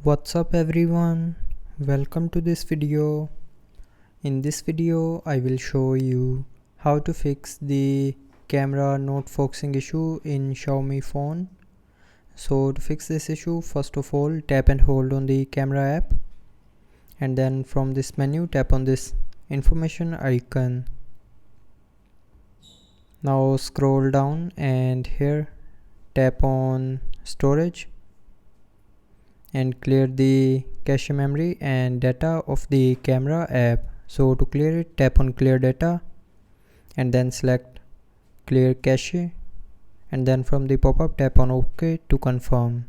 What's up everyone, welcome to this video. In this video I will show you how to fix the camera not focusing issue in Xiaomi phone. So to fix this issue, first of all tap and hold on the camera app, and then from this menu tap on this information icon. Now scroll down and here tap on storage and clear the cache memory and data of the camera app. So to clear it, tap on clear data and then select clear cache, and then from the pop-up tap on OK to confirm.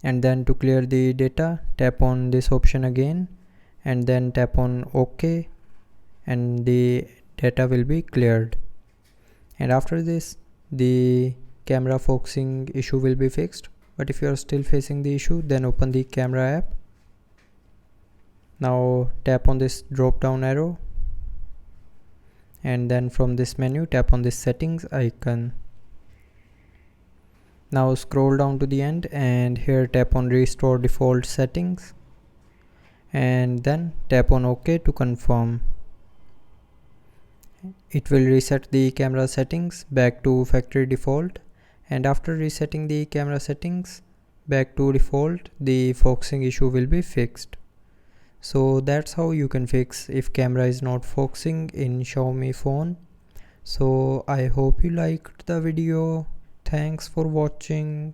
And then to clear the data, tap on this option again and then tap on OK, and the data will be cleared. And after this the camera focusing issue will be fixed. But if you are still facing the issue, then open the camera app. Now tap on this drop down arrow and then from this menu tap on this settings icon. Now scroll down to the end and here tap on restore default settings and then tap on OK to confirm. It will reset the camera settings back to factory default, and after resetting the camera settings back to default, the focusing issue will be fixed. So that's how you can fix if camera is not focusing in Xiaomi phone. So I hope you liked the video. Thanks for watching.